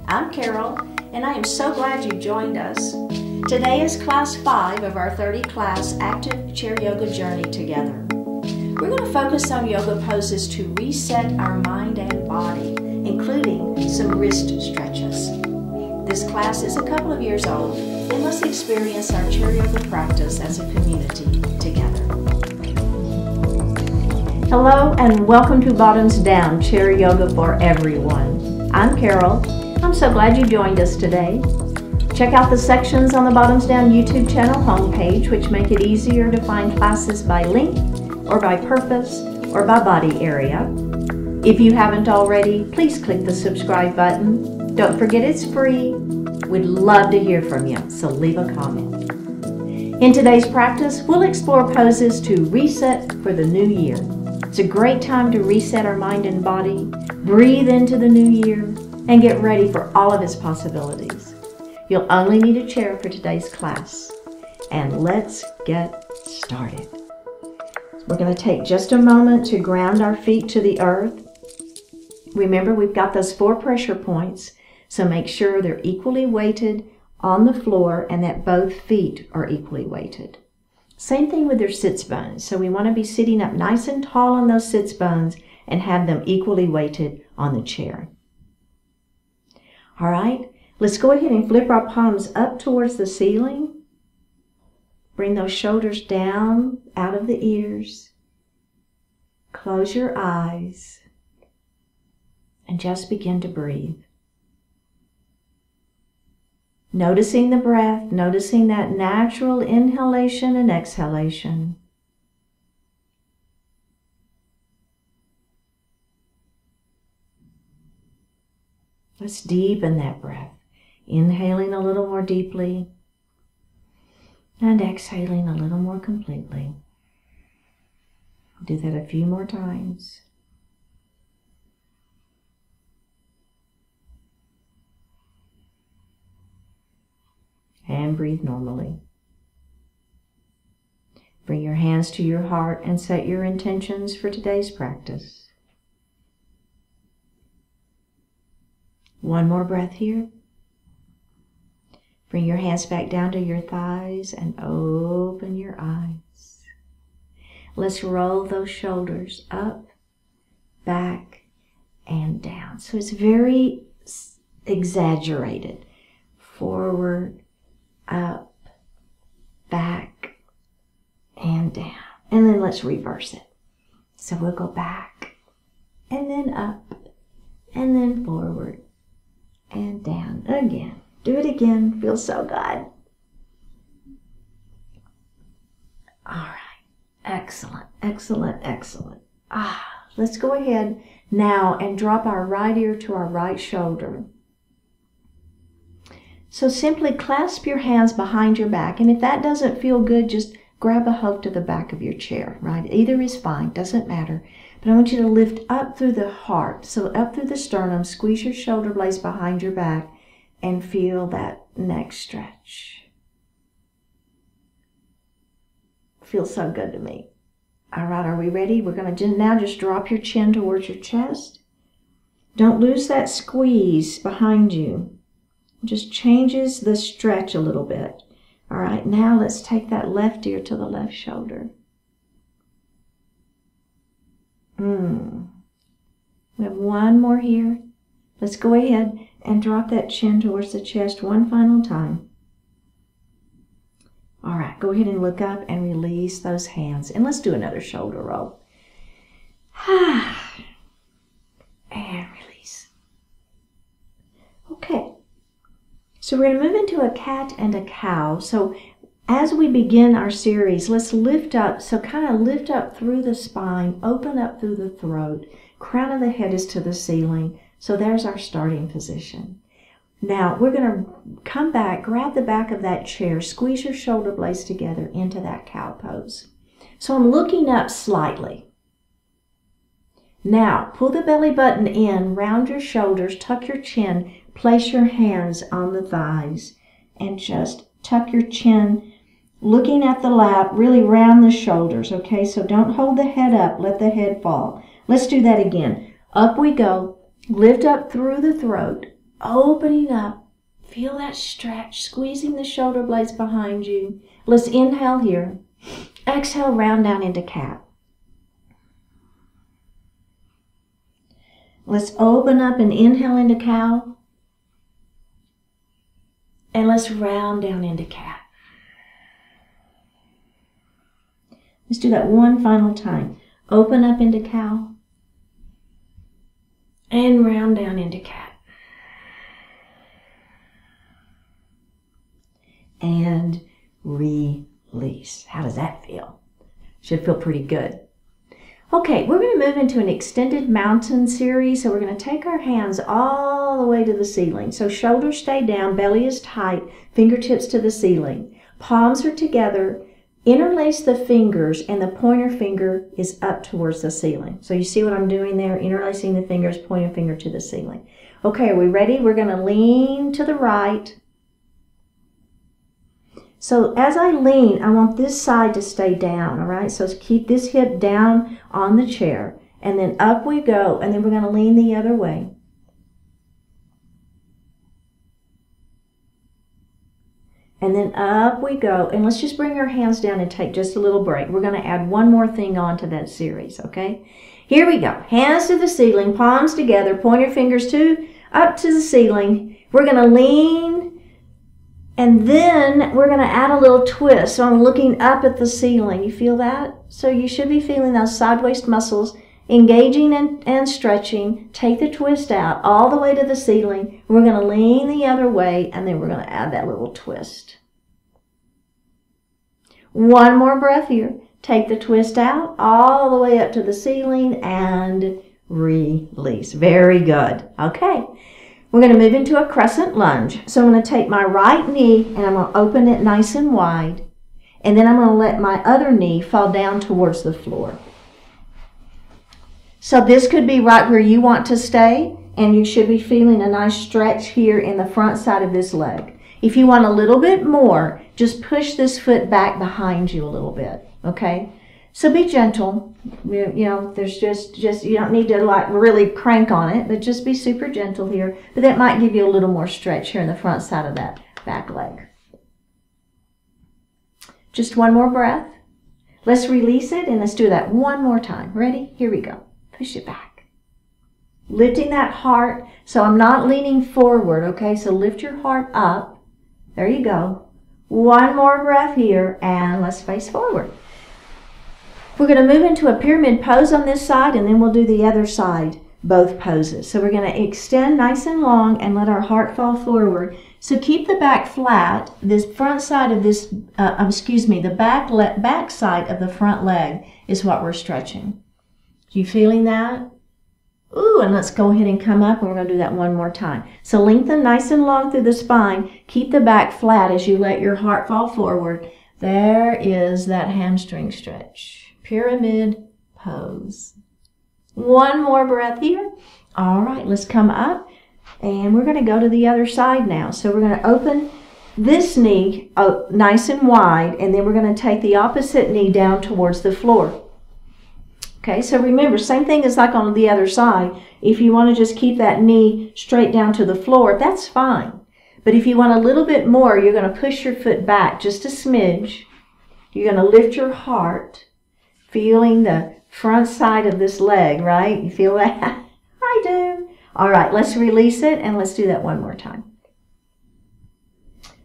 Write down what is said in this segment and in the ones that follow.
I'm Carol, and I am so glad you joined us. Today is Class 5 of our 30-class active chair yoga journey together. We're going to focus on yoga poses to reset our mind and body, including some wrist stretches. This class is a couple of years old, and let's experience our chair yoga practice as a community together. Hello, and welcome to Bottoms Down Chair Yoga for Everyone. I'm Carol. I'm so glad you joined us today. Check out the sections on the Bottoms Down YouTube channel homepage, which make it easier to find classes by link, or by purpose, or by body area. If you haven't already, please click the subscribe button. Don't forget it's free. We'd love to hear from you, so leave a comment. In today's practice, we'll explore poses to reset for the new year. It's a great time to reset our mind and body, breathe into the new year, and get ready for all of its possibilities. You'll only need a chair for today's class. And let's get started. We're going to take just a moment to ground our feet to the earth. Remember, we've got those 4 pressure points, so make sure they're equally weighted on the floor and that both feet are equally weighted. Same thing with your sits bones. So we want to be sitting up nice and tall on those sits bones and have them equally weighted on the chair. All right, let's go ahead and flip our palms up towards the ceiling. Bring those shoulders down out of the ears. Close your eyes and just begin to breathe. Noticing the breath, noticing that natural inhalation and exhalation. Let's deepen that breath, inhaling a little more deeply and exhaling a little more completely. Do that a few more times. And breathe normally. Bring your hands to your heart and set your intentions for today's practice. One more breath here. Bring your hands back down to your thighs and open your eyes. Let's roll those shoulders up, back, and down. So it's very exaggerated. Forward, up, back, and down. And then let's reverse it. So we'll go back, and then up, and then forward, and down again. Do it again. Feels so good. All right. Excellent, excellent, excellent. Let's go ahead now and drop our right ear to our right shoulder. So simply clasp your hands behind your back, and if that doesn't feel good, just grab a hold to the back of your chair, right? Either is fine, doesn't matter. But I want you to lift up through the heart, so up through the sternum, squeeze your shoulder blades behind your back, and feel that neck stretch. Feels so good to me. All right, are we ready? We're going to now just drop your chin towards your chest. Don't lose that squeeze behind you. Just changes the stretch a little bit. All right, now let's take that left ear to the left shoulder. We have one more here. Let's go ahead and drop that chin towards the chest one final time. All right, go ahead and look up and release those hands. And let's do another shoulder roll. And release. Okay. So we're going to move into a cat and a cow. So as we begin our series, let's lift up. So kind of lift up through the spine, open up through the throat. Crown of the head is to the ceiling. So there's our starting position. Now we're going to come back, grab the back of that chair, squeeze your shoulder blades together into that cow pose. So I'm looking up slightly. Now pull the belly button in, round your shoulders, tuck your chin, place your hands on the thighs, and just tuck your chin, looking at the lap, really round the shoulders, okay? So don't hold the head up, let the head fall. Let's do that again. Up we go, lift up through the throat, Opening up. Feel that stretch, squeezing the shoulder blades behind you. Let's inhale here. Exhale, round down into cat. Let's open up and inhale into cow. And let's round down into cat. Let's do that one final time. Open up into cow. And round down into cat. And release. How does that feel? Should feel pretty good. Okay, we're going to move into an extended mountain series. So we're going to take our hands all the way to the ceiling. So shoulders stay down, belly is tight, fingertips to the ceiling. Palms are together. Interlace the fingers and the pointer finger is up towards the ceiling. So you see what I'm doing there? Interlacing the fingers, pointer finger to the ceiling. Okay, are we ready? We're going to lean to the right. So as I lean, I want this side to stay down, all right? So keep this hip down on the chair. And then up we go, and then we're going to lean the other way. And then up we go. And let's just bring our hands down and take just a little break. We're going to add one more thing on to that series, okay? Here we go. Hands to the ceiling, palms together, pointer fingers up to the ceiling. We're going to lean, and then we're going to add a little twist. So I'm looking up at the ceiling. You feel that? So you should be feeling those side waist muscles engaging and stretching. Take the twist out all the way to the ceiling. We're going to lean the other way, and then we're going to add that little twist. One more breath here. Take the twist out all the way up to the ceiling and release. Very good. Okay. We're going to move into a crescent lunge. So I'm going to take my right knee and I'm going to open it nice and wide. And then I'm going to let my other knee fall down towards the floor. So this could be right where you want to stay, and you should be feeling a nice stretch here in the front side of this leg. If you want a little bit more, just push this foot back behind you a little bit, okay? So be gentle. You know, there's just you don't need to like really crank on it, but just be super gentle here. But that might give you a little more stretch here in the front side of that back leg. Just one more breath. Let's release it, and let's do that one more time. Ready? Here we go. Push it back. Lifting that heart. So I'm not leaning forward, okay? So lift your heart up. There you go. One more breath here, and let's face forward. We're going to move into a pyramid pose on this side, and then we'll do the other side, both poses. So we're going to extend nice and long and let our heart fall forward. So keep the back flat. This front side of this, the back side of the front leg is what we're stretching. You feeling that? Ooh, and let's go ahead and come up, and we're going to do that one more time. So lengthen nice and long through the spine. Keep the back flat as you let your heart fall forward. There is that hamstring stretch. Pyramid pose. One more breath here. All right, let's come up, and we're going to go to the other side now. So we're going to open this knee nice and wide, and then we're going to take the opposite knee down towards the floor. Okay, so remember, same thing as like on the other side. If you want to just keep that knee straight down to the floor, that's fine. But if you want a little bit more, you're going to push your foot back just a smidge. You're going to lift your heart, feeling the front side of this leg, right? You feel that? I do. All right, let's release it, and let's do that one more time.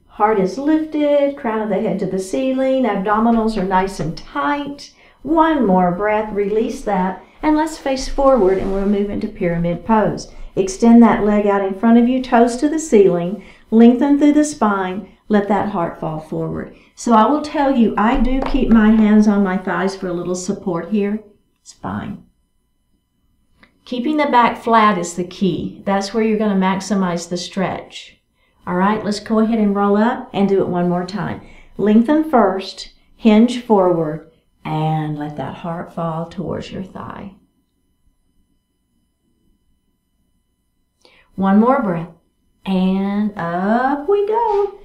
Heart is lifted, crown of the head to the ceiling, abdominals are nice and tight. One more breath, release that, and let's face forward, and we'll move into pyramid pose. Extend that leg out in front of you, toes to the ceiling, lengthen through the spine, let that heart fall forward. So I will tell you, I do keep my hands on my thighs for a little support here. It's fine. Keeping the back flat is the key. That's where you're going to maximize the stretch. All right, let's go ahead and roll up and do it one more time. Lengthen first, hinge forward, and let that heart fall towards your thigh. One more breath. And up we go.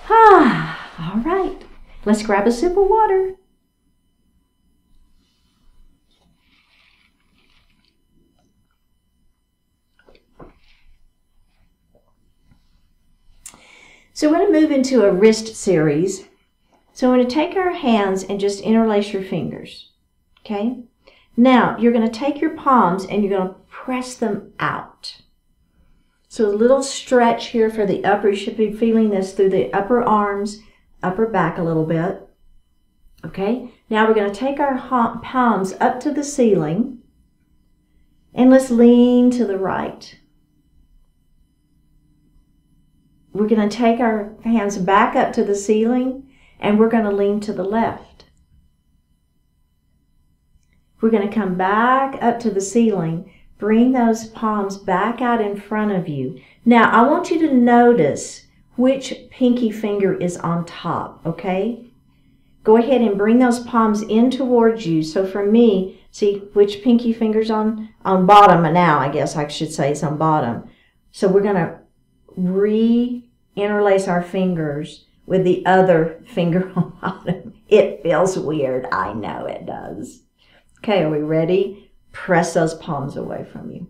All right. Let's grab a sip of water. So we're going to move into a wrist series. So we're going to take our hands and just interlace your fingers. Okay? Now, you're going to take your palms and you're going to press them out. So a little stretch here for the upper. You should be feeling this through the upper arms, upper back a little bit. Okay? Now we're going to take our palms up to the ceiling and let's lean to the right. We're going to take our hands back up to the ceiling and we're going to lean to the left. We're going to come back up to the ceiling, bring those palms back out in front of you. Now, I want you to notice which pinky finger is on top, okay? Go ahead and bring those palms in towards you. So for me, see which pinky finger's on bottom now, I guess I should say it's on bottom. So we're going to re-interlace our fingers with the other finger on bottom. It feels weird. I know it does. Okay, are we ready? Press those palms away from you.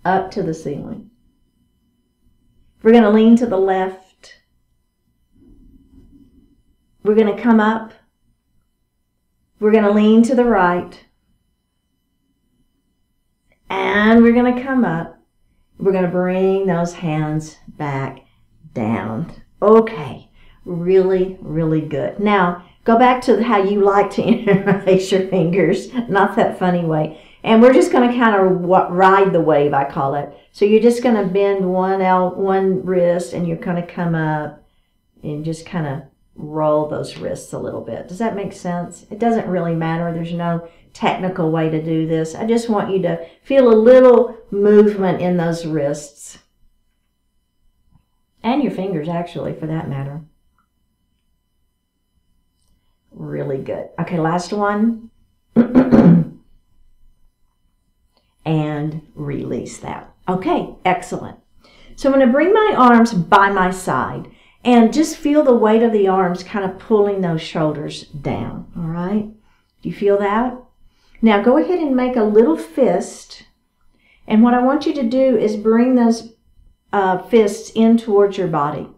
Up to the ceiling. We're going to lean to the left. We're going to come up. We're going to lean to the right. And we're going to come up. We're going to bring those hands back down. Okay, really, really good. Now, go back to how you like to interlace your fingers, not that funny way. And we're just going to kind of ride the wave, I call it. So you're just going to bend one wrist and you're going to come up and just kind of roll those wrists a little bit. Does that make sense? It doesn't really matter. There's no technical way to do this. I just want you to feel a little movement in those wrists. And your fingers, actually, for that matter. Really good. Okay, last one. And release that. Okay, excellent. So I'm going to bring my arms by my side and just feel the weight of the arms kind of pulling those shoulders down. All right? Do you feel that? Now go ahead and make a little fist. And what I want you to do is bring those fists in towards your body.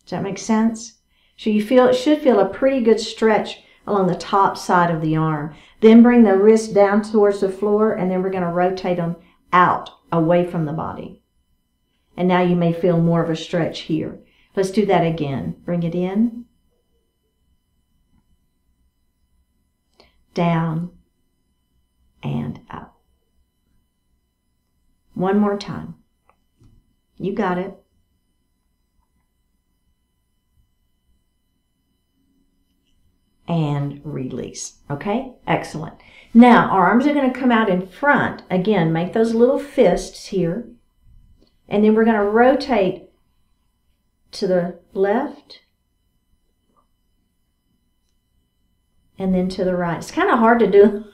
Does that make sense? So you should feel a pretty good stretch along the top side of the arm. Then bring the wrist down towards the floor, and then we're going to rotate them out, away from the body. And now you may feel more of a stretch here. Let's do that again. Bring it in, down, and up. One more time. You got it. And release. Okay? Excellent. Now, our arms are going to come out in front. Again, make those little fists here. And then we're going to rotate to the left. And then to the right. It's kind of hard to do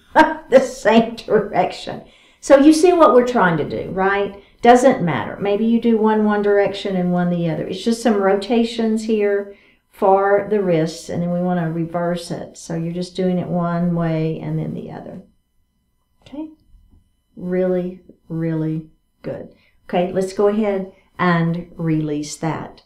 the same direction. So you see what we're trying to do, right? Doesn't matter. Maybe you do one direction and one the other. It's just some rotations here for the wrists, and then we want to reverse it. So you're just doing it one way and then the other. Okay? Really, really good. Okay, let's go ahead and release that.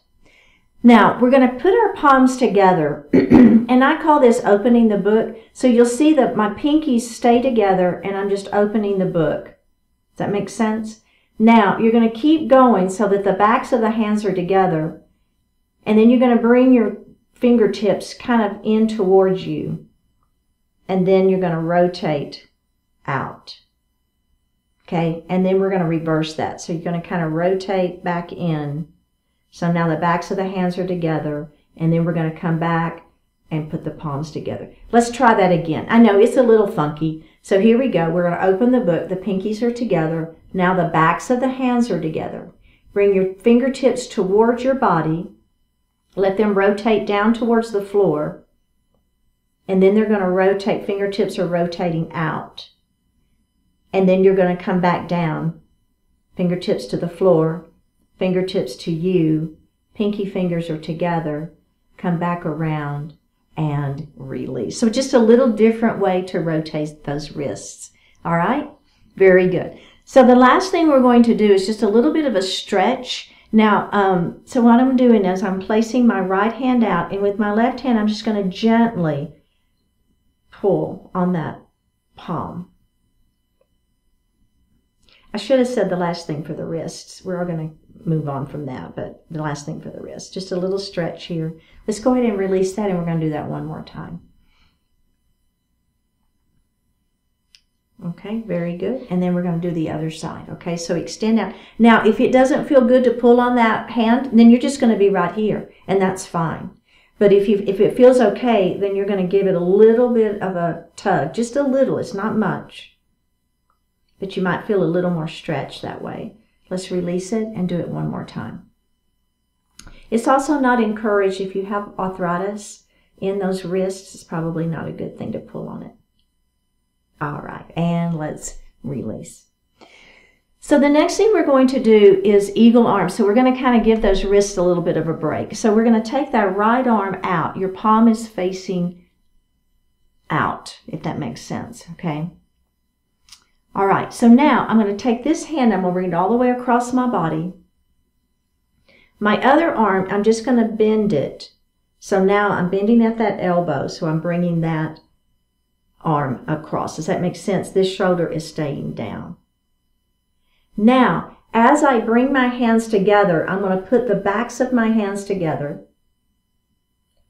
Now, we're going to put our palms together, and I call this opening the book. So you'll see that my pinkies stay together, and I'm just opening the book. Does that make sense? Now, you're going to keep going so that the backs of the hands are together, and then you're going to bring your fingertips kind of in towards you, and then you're going to rotate out. Okay, and then we're going to reverse that. So you're going to kind of rotate back in. So now the backs of the hands are together, and then we're going to come back and put the palms together. Let's try that again. I know it's a little funky. So here we go. We're going to open the book. The pinkies are together. Now the backs of the hands are together. Bring your fingertips towards your body. Let them rotate down towards the floor. And then they're going to rotate. Fingertips are rotating out. And then you're going to come back down. Fingertips to the floor. Fingertips to you. Pinky fingers are together. Come back around and release. So just a little different way to rotate those wrists. All right? Very good. So the last thing we're going to do is just a little bit of a stretch. Now, so what I'm doing is I'm placing my right hand out, and with my left hand, I'm just going to gently pull on that palm. I should have said the last thing for the wrists. We're all going to move on from that, but the last thing for the wrist. Just a little stretch here. Let's go ahead and release that, and we're going to do that one more time. Okay, very good. And then we're going to do the other side. Okay, so extend out. Now, if it doesn't feel good to pull on that hand, then you're just going to be right here, and that's fine. But if it feels okay, then you're going to give it a little bit of a tug, just a little. It's not much, but you might feel a little more stretch that way. Let's release it and do it one more time. It's also not encouraged if you have arthritis in those wrists. It's probably not a good thing to pull on it. All right, and let's release. So the next thing we're going to do is eagle arm. So we're going to kind of give those wrists a little bit of a break. So we're going to take that right arm out. Your palm is facing out, if that makes sense, okay? All right, so now I'm going to take this hand, I'm going to bring it all the way across my body. My other arm, I'm just going to bend it. So now I'm bending at that elbow, so I'm bringing that arm across. Does that make sense? This shoulder is staying down. Now, as I bring my hands together, I'm going to put the backs of my hands together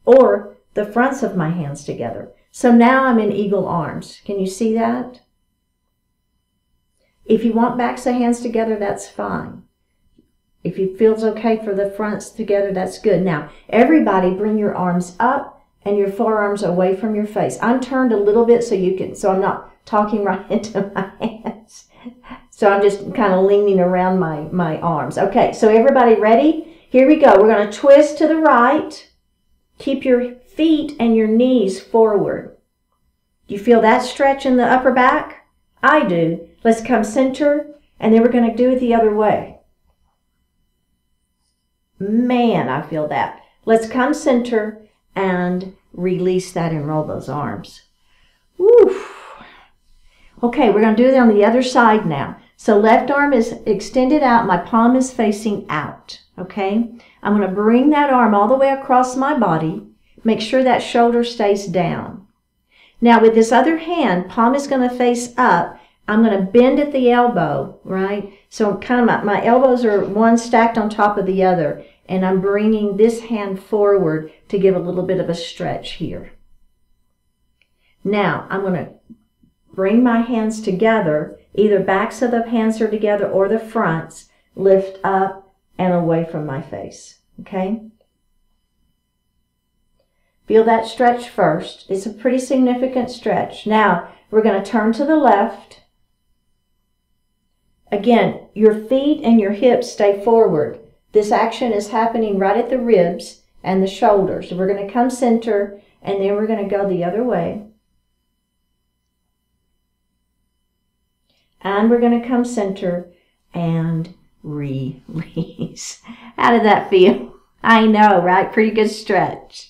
or the fronts of my hands together. So now I'm in eagle arms. Can you see that? If you want backs of hands together, that's fine. If it feels okay for the fronts together, that's good. Now, everybody bring your arms up and your forearms away from your face. I'm turned a little bit so I'm not talking right into my hands. So I'm just kind of leaning around my arms. Okay, so everybody ready? Here we go. We're going to twist to the right. Keep your feet and your knees forward. Do you feel that stretch in the upper back? I do. Let's come center, and then we're going to do it the other way. Man, I feel that. Let's come center and release that and roll those arms. Woo. Okay, we're going to do it on the other side now. So left arm is extended out, my palm is facing out, okay? I'm going to bring that arm all the way across my body. Make sure that shoulder stays down. Now with this other hand, palm is going to face up. I'm going to bend at the elbow, right? So kind of my elbows are one stacked on top of the other, and I'm bringing this hand forward to give a little bit of a stretch here. Now I'm going to bring my hands together, either backs of the hands are together or the fronts, lift up and away from my face, okay? Feel that stretch first. It's a pretty significant stretch. Now, we're going to turn to the left. Again, your feet and your hips stay forward. This action is happening right at the ribs and the shoulders. So we're going to come center, and then we're going to go the other way. And we're going to come center and release. How did that feel? I know, right? Pretty good stretch.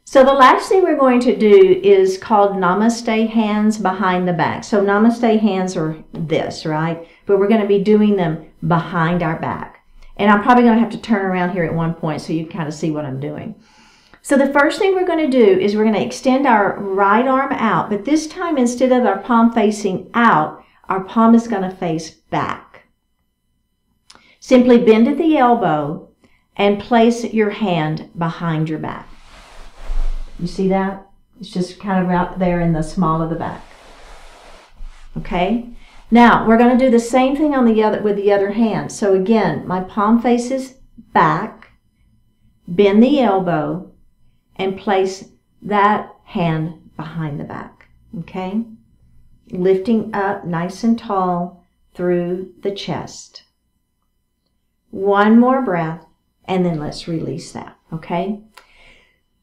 So the last thing we're going to do is called namaste hands behind the back. So namaste hands are this, right? But we're going to be doing them behind our back. And I'm probably going to have to turn around here at one point so you can kind of see what I'm doing. So the first thing we're going to do is we're going to extend our right arm out. But this time, instead of our palm facing out, our palm is going to face back. Simply bend at the elbow and place your hand behind your back. You see that? It's just kind of out there in the small of the back. Okay? Now, we're going to do the same thing on with the other hand. So again, my palm faces back, bend the elbow, and place that hand behind the back. Okay? Lifting up nice and tall through the chest. One more breath, and then let's release that, okay?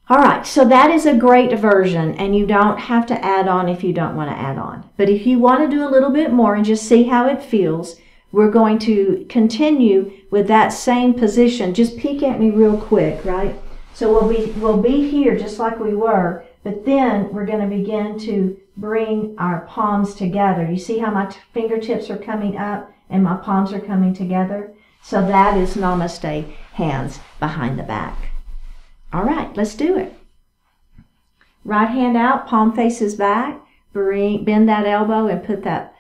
All right, so that is a great version, and you don't have to add on if you don't want to add on. But if you want to do a little bit more and just see how it feels, we're going to continue with that same position. Just peek at me real quick, right? So we'll be here just like we were, but then we're going to begin to bring our palms together. You see how my fingertips are coming up and my palms are coming together? So that is namaste, hands behind the back. All right, let's do it. Right hand out, palm faces back. Bend that elbow and put that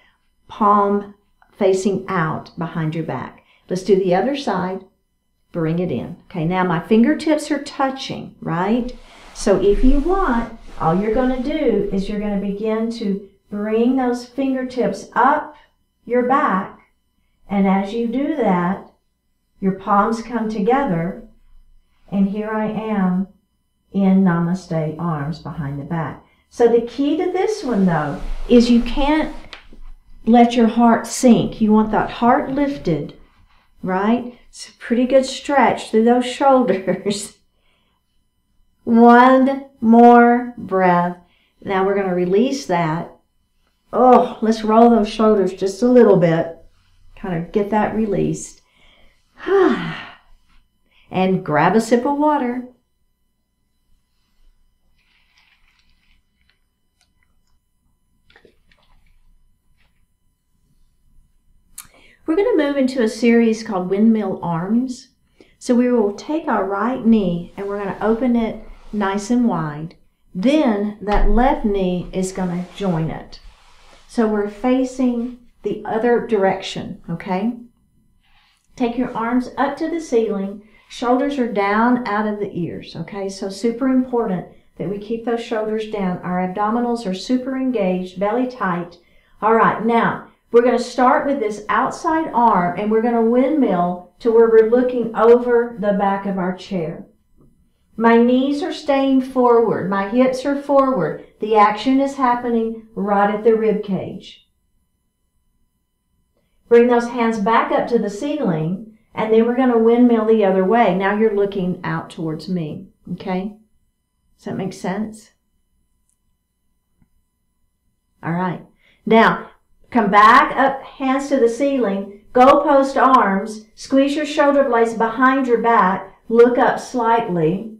palm facing out behind your back. Let's do the other side. Bring it in. Okay, now my fingertips are touching, right? So if you want, all you're going to do is you're going to begin to bring those fingertips up your back. And as you do that, your palms come together. And here I am in namaste, arms behind the back. So the key to this one, though, is you can't let your heart sink. You want that heart lifted, right? It's a pretty good stretch through those shoulders. One more breath. Now we're going to release that. Oh, let's roll those shoulders just a little bit. Kind of get that released. And grab a sip of water. We're going to move into a series called windmill arms. So we will take our right knee and we're going to open it nice and wide. Then that left knee is going to join it. So we're facing the other direction, okay? Take your arms up to the ceiling. Shoulders are down out of the ears, okay? So super important that we keep those shoulders down. Our abdominals are super engaged, belly tight. All right, now we're going to start with this outside arm and we're going to windmill to where we're looking over the back of our chair. My knees are staying forward. My hips are forward. The action is happening right at the rib cage. Bring those hands back up to the ceiling and then we're going to windmill the other way. Now you're looking out towards me, okay? Does that make sense? All right. Now, come back up, hands to the ceiling, goalpost arms, squeeze your shoulder blades behind your back, look up slightly.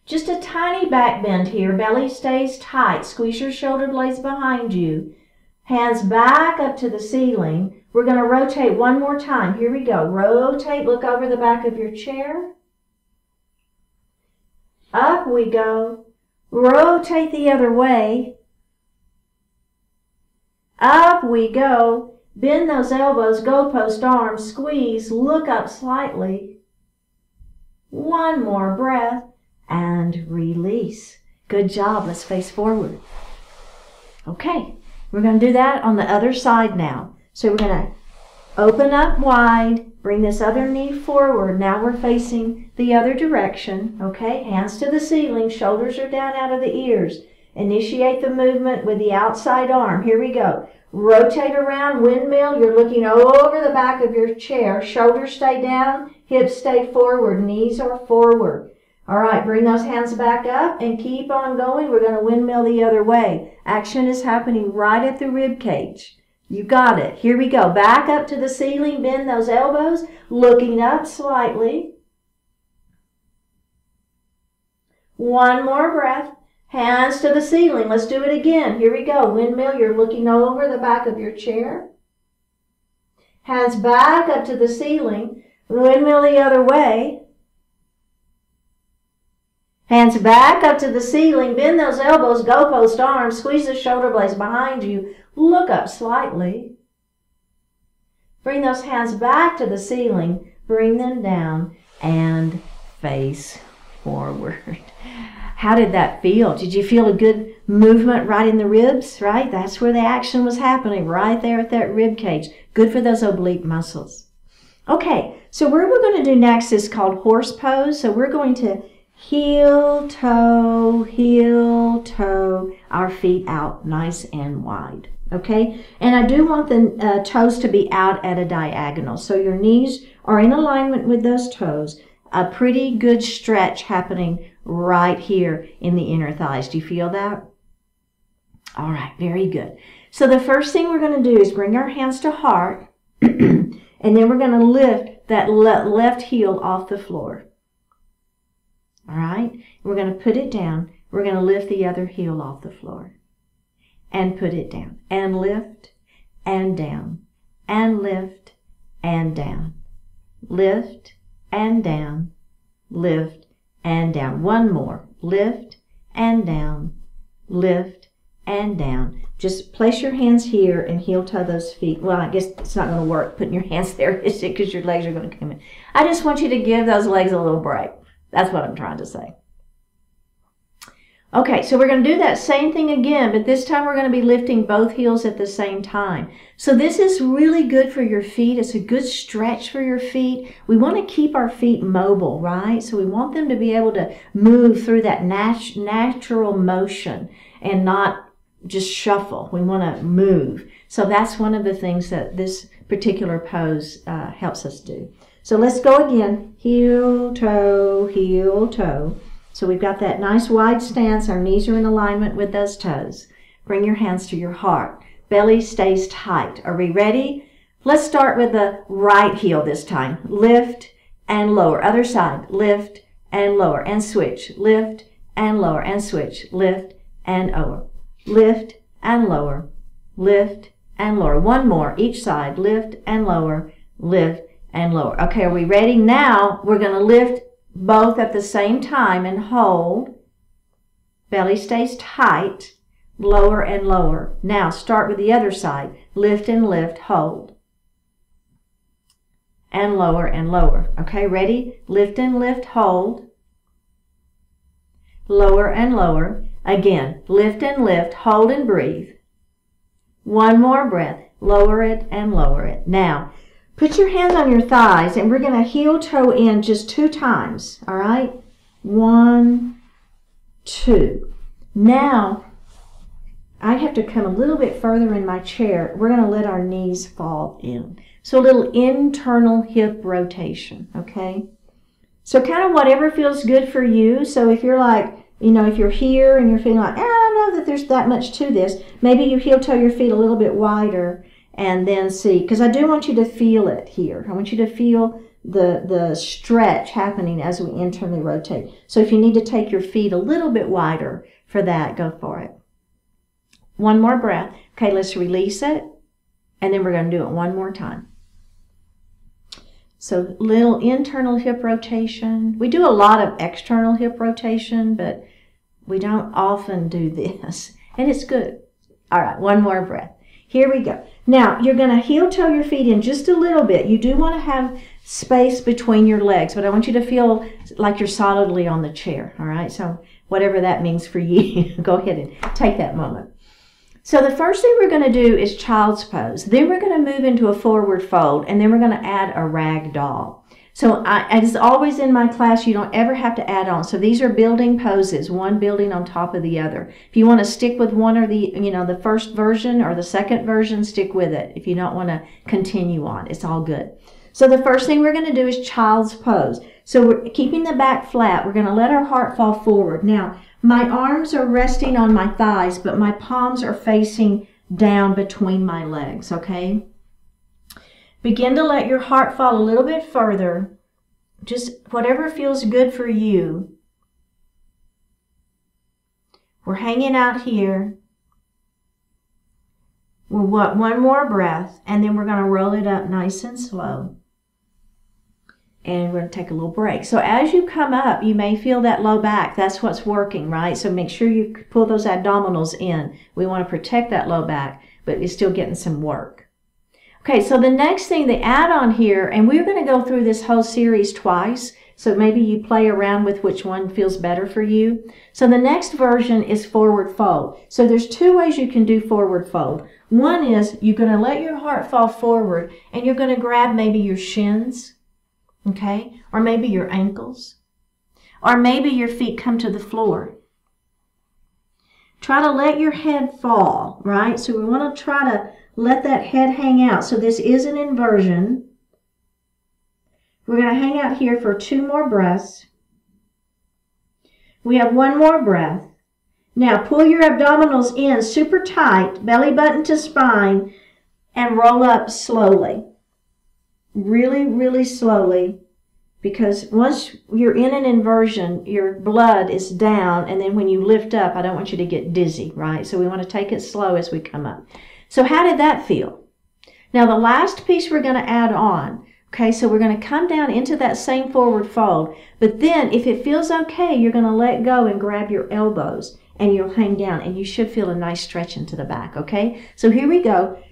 Just a tiny back bend here, belly stays tight, squeeze your shoulder blades behind you. Hands back up to the ceiling. We're going to rotate one more time. Here we go. Rotate, look over the back of your chair. Up we go. Rotate the other way. Up we go. Bend those elbows, goalpost arms, squeeze, look up slightly. One more breath and release. Good job. Let's face forward. Okay, we're going to do that on the other side now. So we're going to open up wide, bring this other knee forward. Now we're facing the other direction. Okay, hands to the ceiling, shoulders are down out of the ears. Initiate the movement with the outside arm. Here we go. Rotate around, windmill. You're looking over the back of your chair. Shoulders stay down, hips stay forward, knees are forward. All right, bring those hands back up and keep on going. We're going to windmill the other way. Action is happening right at the rib cage. You got it. Here we go. Back up to the ceiling, bend those elbows, looking up slightly. One more breath. Hands to the ceiling. Let's do it again. Here we go. Windmill, you're looking over the back of your chair. Hands back up to the ceiling. Windmill the other way. Hands back up to the ceiling. Bend those elbows, goalpost arms. Squeeze the shoulder blades behind you. Look up slightly. Bring those hands back to the ceiling. Bring them down and face forward. How did that feel? Did you feel a good movement right in the ribs, right? That's where the action was happening, right there at that rib cage. Good for those oblique muscles. Okay, so what we're going to do next is called horse pose. So we're going to heel, toe, our feet out nice and wide, okay? And I do want the toes to be out at a diagonal. So your knees are in alignment with those toes. A pretty good stretch happening right here in the inner thighs. Do you feel that? All right, very good. So the first thing we're going to do is bring our hands to heart, and then we're going to lift that left heel off the floor. All right, we're going to put it down. We're going to lift the other heel off the floor and put it down and lift and down and lift and down. Lift and down. Lift and down. One more. Lift and down. Lift and down. Just place your hands here and heel toe those feet. Well, I guess it's not going to work putting your hands there, is it? Because your legs are going to come in. I just want you to give those legs a little break. That's what I'm trying to say. Okay, so we're going to do that same thing again, but this time we're going to be lifting both heels at the same time. So this is really good for your feet. It's a good stretch for your feet. We want to keep our feet mobile, right? So we want them to be able to move through that natural motion and not just shuffle. We want to move. So that's one of the things that this particular pose helps us do. So let's go again. Heel, toe, heel, toe. So we've got that nice wide stance. Our knees are in alignment with those toes. Bring your hands to your heart. Belly stays tight. Are we ready? Let's start with the right heel this time. Lift and lower. Other side. Lift and lower. And switch. Lift and lower. And switch. Lift and lower. Lift and lower. Lift and lower. One more. Each side. Lift and lower. Lift and lower. Okay, are we ready? Now we're going to lift both at the same time and hold. Belly stays tight. Lower and lower. Now start with the other side. Lift and lift, hold. And lower. Okay, ready? Lift and lift, hold. Lower and lower. Again, lift and lift, hold and breathe. One more breath. Lower it and lower it. Now, put your hands on your thighs, and we're going to heel toe in just 2 times, all right? 1, 2. Now, I have to come a little bit further in my chair. We're going to let our knees fall in. So a little internal hip rotation, okay? So kind of whatever feels good for you. So if you're like, you know, if you're here and you're feeling like, I don't know that there's that much to this, maybe you heel toe your feet a little bit wider. And then see, because I do want you to feel it here. I want you to feel the stretch happening as we internally rotate. So if you need to take your feet a little bit wider for that, go for it. One more breath. Okay, let's release it. And then we're going to do it one more time. So little internal hip rotation. We do a lot of external hip rotation, but we don't often do this. And it's good. All right, one more breath. Here we go. Now, you're going to heel toe your feet in just a little bit. You do want to have space between your legs, but I want you to feel like you're solidly on the chair, all right? So whatever that means for you, go ahead and take that moment. So the first thing we're going to do is child's pose. Then we're going to move into a forward fold, and then we're going to add a rag doll. So as always in my class, you don't ever have to add on. So these are building poses, one building on top of the other. If you want to stick with one or the first version or the second version, stick with it. If you don't want to continue on, it's all good. So the first thing we're going to do is child's pose. So we're keeping the back flat. We're going to let our heart fall forward. Now, my arms are resting on my thighs, but my palms are facing down between my legs, okay? Begin to let your heart fall a little bit further. Just whatever feels good for you. We're hanging out here. We'll want one more breath, and then we're going to roll it up nice and slow. And we're going to take a little break. So as you come up, you may feel that low back. That's what's working, right? So make sure you pull those abdominals in. We want to protect that low back, but you're still getting some work. Okay, so the next thing, the add-on here, and we're going to go through this whole series twice, so maybe you play around with which one feels better for you. So the next version is forward fold. So there's 2 ways you can do forward fold. One is you're going to let your heart fall forward, and you're going to grab maybe your shins, okay, or maybe your ankles, or maybe your feet come to the floor. Try to let your head fall, right? So we want to try to let that head hang out. So this is an inversion. We're going to hang out here for 2 more breaths. We have 1 more breath. Now pull your abdominals in super tight, belly button to spine, and roll up slowly. Really, really slowly. Because once you're in an inversion, your blood is down, and then when you lift up, I don't want you to get dizzy, right? So we want to take it slow as we come up. So how did that feel? Now the last piece we're going to add on. Okay, so we're going to come down into that same forward fold, but then if it feels okay, you're going to let go and grab your elbows and you'll hang down and you should feel a nice stretch into the back, okay? So here we go.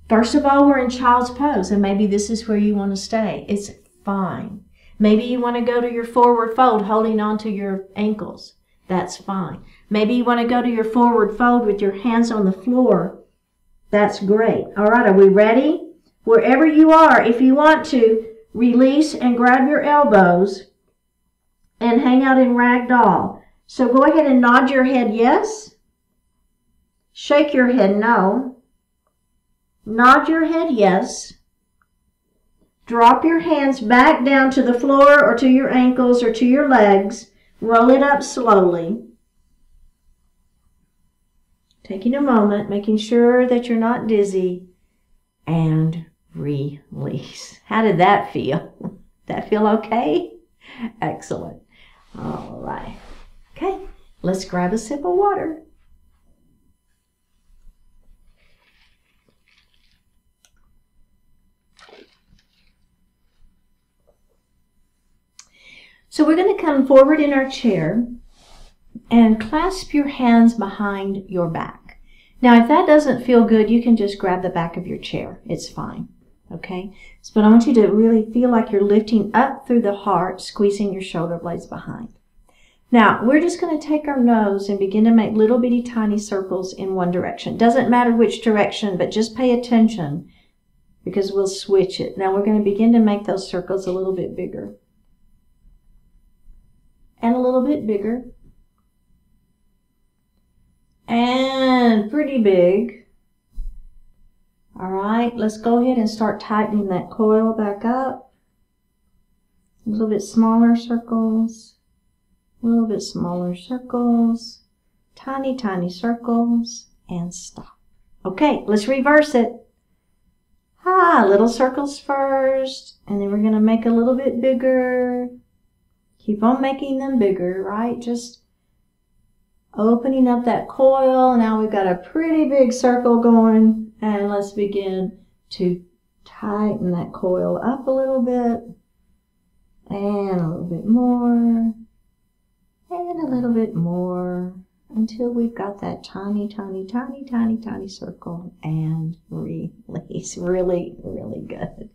First of all, we're in child's pose and maybe this is where you want to stay. It's fine. Maybe you want to go to your forward fold holding on to your ankles. That's fine. Maybe you want to go to your forward fold with your hands on the floor. That's great. All right, are we ready? Wherever you are, if you want to, release and grab your elbows and hang out in ragdoll. So go ahead and nod your head yes. Shake your head no. Nod your head yes. Drop your hands back down to the floor or to your ankles or to your legs. Roll it up slowly. Taking a moment, making sure that you're not dizzy, and release. How did that feel? That feel okay? Excellent. All right. Okay, let's grab a sip of water. So we're going to come forward in our chair and clasp your hands behind your back. Now, if that doesn't feel good, you can just grab the back of your chair. It's fine. Okay? But I want you to really feel like you're lifting up through the heart, squeezing your shoulder blades behind. Now, we're just going to take our nose and begin to make little bitty tiny circles in one direction. Doesn't matter which direction, but just pay attention because we'll switch it. Now, we're going to begin to make those circles a little bit bigger. And a little bit bigger. And pretty big. All right, let's go ahead and start tightening that coil back up. A little bit smaller circles. A little bit smaller circles. Tiny, tiny circles. And stop. Okay, let's reverse it. Little circles first. And then we're going to make a little bit bigger. Keep on making them bigger, right? Just opening up that coil. Now we've got a pretty big circle going. And let's begin to tighten that coil up a little bit. And a little bit more. And a little bit more. Until we've got that tiny, tiny, tiny, tiny, tiny circle. And release. Really, really good.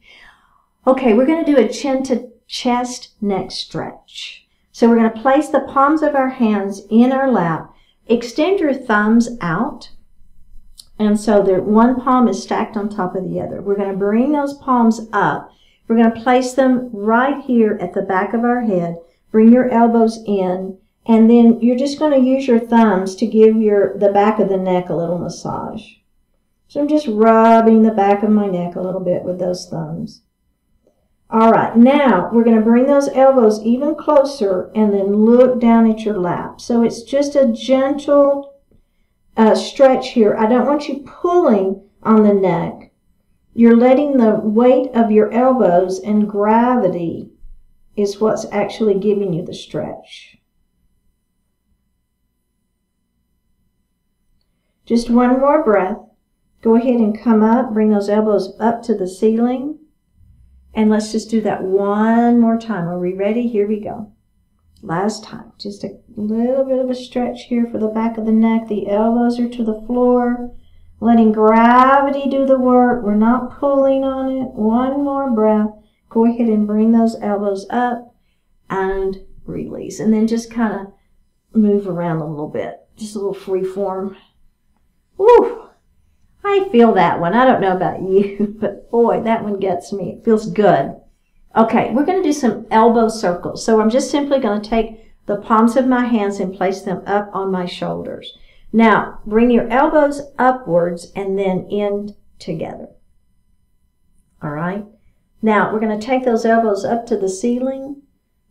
Okay, we're going to do a chin to chest neck stretch. So we're going to place the palms of our hands in our lap. Extend your thumbs out. And so one palm is stacked on top of the other. We're going to bring those palms up. We're going to place them right here at the back of our head. Bring your elbows in. And then you're just going to use your thumbs to give the back of the neck a little massage. So I'm just rubbing the back of my neck a little bit with those thumbs. All right, now we're going to bring those elbows even closer and then look down at your lap. So it's just a gentle stretch here. I don't want you pulling on the neck. You're letting the weight of your elbows and gravity is what's actually giving you the stretch. Just one more breath. Go ahead and come up, bring those elbows up to the ceiling. And let's just do that one more time. Are we ready? Here we go. Last time. Just a little bit of a stretch here for the back of the neck. The elbows are to the floor. Letting gravity do the work. We're not pulling on it. One more breath. Go ahead and bring those elbows up and release. And then just kind of move around a little bit. Just a little free form. Woo! I feel that one. I don't know about you, but boy, that one gets me. It feels good. Okay, we're going to do some elbow circles. So I'm just simply going to take the palms of my hands and place them up on my shoulders. Now, bring your elbows upwards and then in together. All right? Now, we're going to take those elbows up to the ceiling.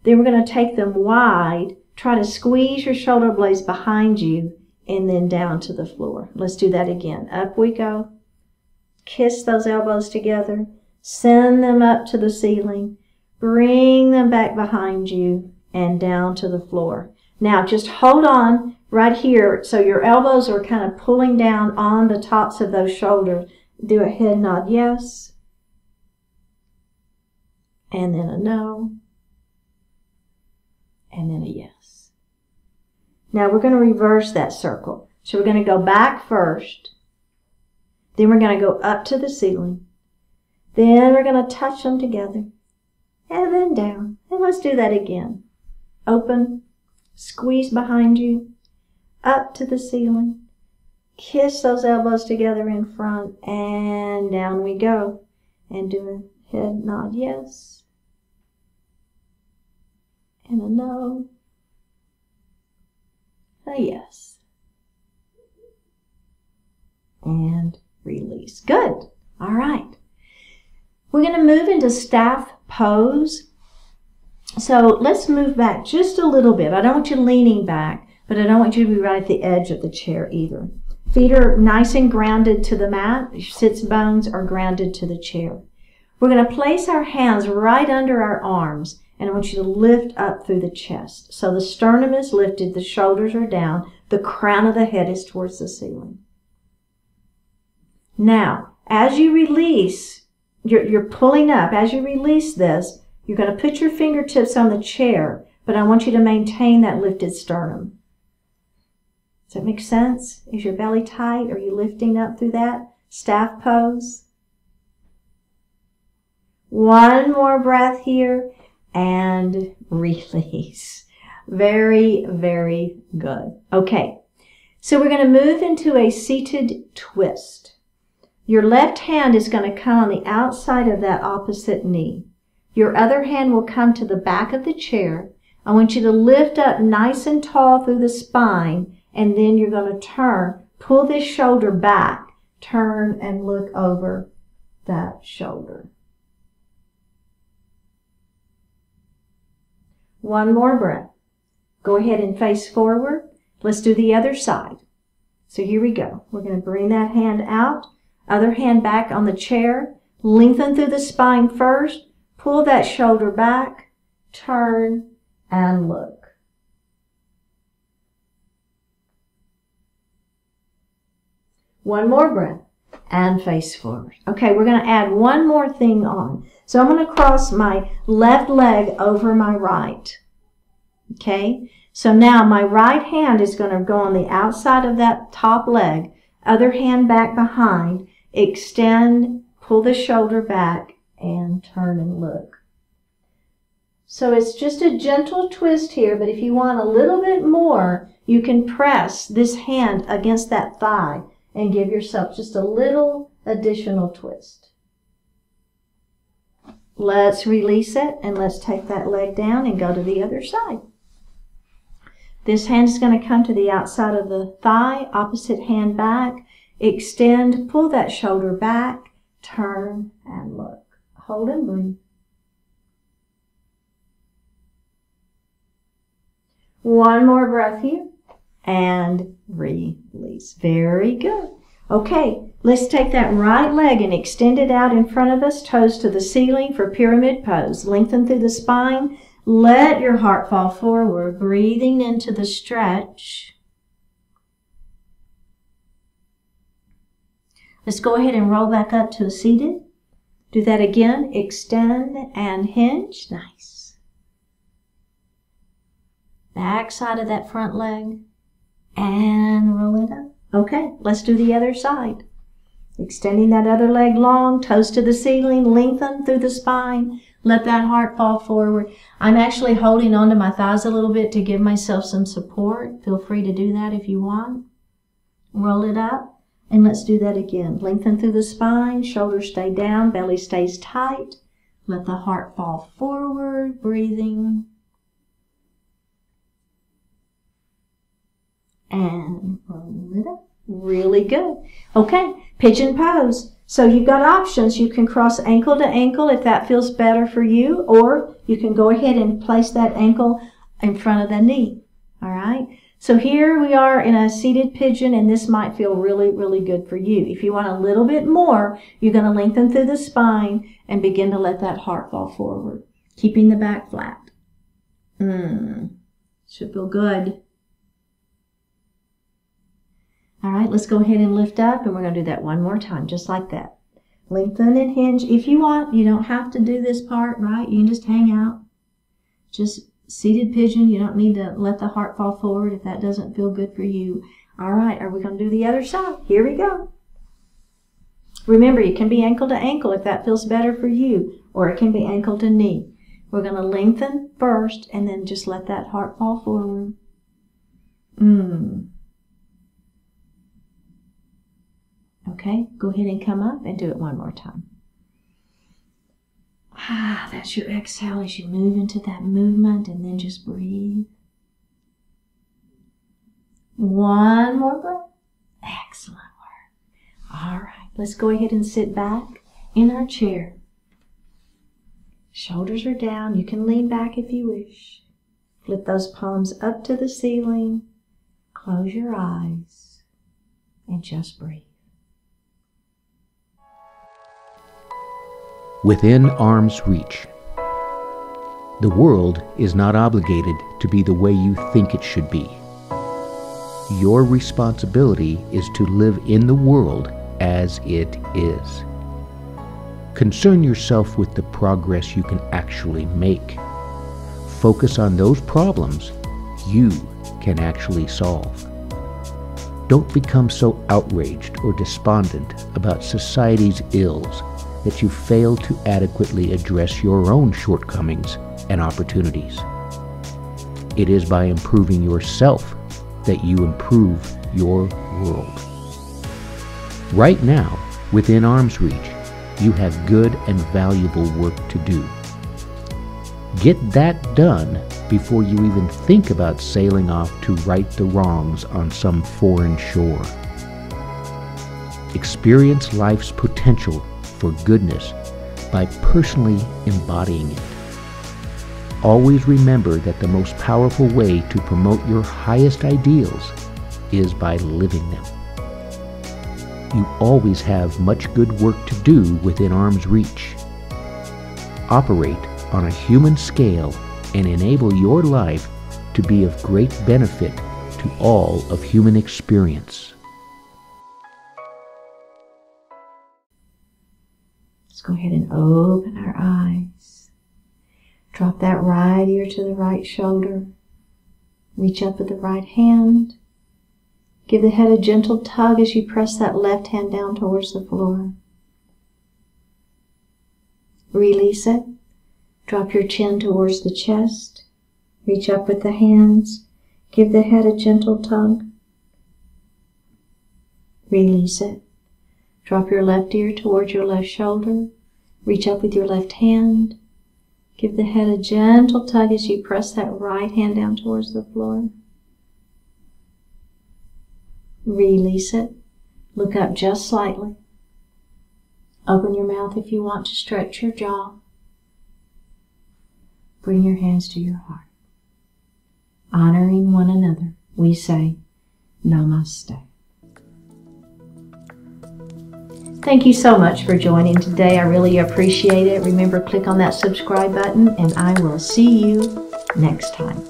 Then we're going to take them wide. Try to squeeze your shoulder blades behind you and then down to the floor. Let's do that again. Up we go. Kiss those elbows together. Send them up to the ceiling. Bring them back behind you and down to the floor. Now just hold on right here so your elbows are kind of pulling down on the tops of those shoulders. Do a head nod yes, and then a no, and then a yes. Now we're going to reverse that circle. So we're going to go back first, then we're going to go up to the ceiling, then we're going to touch them together, and then down. And let's do that again. Open, squeeze behind you, up to the ceiling. Kiss those elbows together in front, and down we go. And do a head nod yes, and a no, a yes, and release. Good. All right. We're going to move into staff pose. So let's move back just a little bit. I don't want you leaning back, but I don't want you to be right at the edge of the chair either. Feet are nice and grounded to the mat. Your sits bones are grounded to the chair. We're going to place our hands right under our arms, and I want you to lift up through the chest. So the sternum is lifted, the shoulders are down, the crown of the head is towards the ceiling. Now, as you release, you're pulling up. As you release this, you're going to put your fingertips on the chair, but I want you to maintain that lifted sternum. Does that make sense? Is your belly tight? Are you lifting up through that staff pose? One more breath here and release. Very, very good. Okay, so we're going to move into a seated twist. Your left hand is going to come on the outside of that opposite knee. Your other hand will come to the back of the chair. I want you to lift up nice and tall through the spine, and then you're going to turn, pull this shoulder back, turn and look over that shoulder. One more breath. Go ahead and face forward. Let's do the other side. So here we go. We're going to bring that hand out, other hand back on the chair, lengthen through the spine first, pull that shoulder back, turn and look. One more breath and face forward. Okay, we're going to add one more thing on. So I'm going to cross my left leg over my right. Okay, so now my right hand is going to go on the outside of that top leg, other hand back behind, extend, pull the shoulder back, and turn and look. So it's just a gentle twist here, but if you want a little bit more, you can press this hand against that thigh and give yourself just a little additional twist. Let's release it and let's take that leg down and go to the other side. This hand is going to come to the outside of the thigh, opposite hand back, extend, pull that shoulder back, turn and look. Hold and breathe. One more breath here and release. Very good. Okay, let's take that right leg and extend it out in front of us, toes to the ceiling for pyramid pose. Lengthen through the spine. Let your heart fall forward, breathing into the stretch. Let's go ahead and roll back up to a seated. Do that again. Extend and hinge. Nice. Back side of that front leg and roll it up. Okay, let's do the other side. Extending that other leg long, toes to the ceiling, lengthen through the spine. Let that heart fall forward. I'm actually holding onto my thighs a little bit to give myself some support. Feel free to do that if you want. Roll it up, and let's do that again. Lengthen through the spine, shoulders stay down, belly stays tight. Let the heart fall forward, breathing. And roll it up. Really good. Okay, pigeon pose. So you've got options. You can cross ankle to ankle if that feels better for you, or you can go ahead and place that ankle in front of the knee. All right. So here we are in a seated pigeon, and this might feel really, really good for you. If you want a little bit more, you're going to lengthen through the spine and begin to let that heart fall forward, keeping the back flat. Should feel good. All right, let's go ahead and lift up, and we're going to do that one more time, just like that. Lengthen and hinge. If you want, you don't have to do this part, right? You can just hang out. Just seated pigeon. You don't need to let the heart fall forward if that doesn't feel good for you. All right, are we going to do the other side? Here we go. Remember, you can be ankle to ankle if that feels better for you, or it can be ankle to knee. We're going to lengthen first, and then just let that heart fall forward. Okay, go ahead and come up and do it one more time. That's your exhale as you move into that movement, and then just breathe. One more breath. Excellent work. All right, let's go ahead and sit back in our chair. Shoulders are down. You can lean back if you wish. Flip those palms up to the ceiling. Close your eyes and just breathe. Within arm's reach. The world is not obligated to be the way you think it should be. Your responsibility is to live in the world as it is. Concern yourself with the progress you can actually make. Focus on those problems you can actually solve. Don't become so outraged or despondent about society's ills that you fail to adequately address your own shortcomings and opportunities. It is by improving yourself that you improve your world. Right now, within arm's reach, you have good and valuable work to do. Get that done before you even think about sailing off to right the wrongs on some foreign shore. Experience life's potential for goodness by personally embodying it. Always remember that the most powerful way to promote your highest ideals is by living them. You always have much good work to do within arm's reach. Operate on a human scale and enable your life to be of great benefit to all of human experience. Let's go ahead and open our eyes. Drop that right ear to the right shoulder. Reach up with the right hand. Give the head a gentle tug as you press that left hand down towards the floor. Release it. Drop your chin towards the chest. Reach up with the hands. Give the head a gentle tug. Release it. Drop your left ear towards your left shoulder. Reach up with your left hand. Give the head a gentle tug as you press that right hand down towards the floor. Release it. Look up just slightly. Open your mouth if you want to stretch your jaw. Bring your hands to your heart. Honoring one another, we say, Namaste. Thank you so much for joining today. I really appreciate it. Remember, click on that subscribe button, and I will see you next time.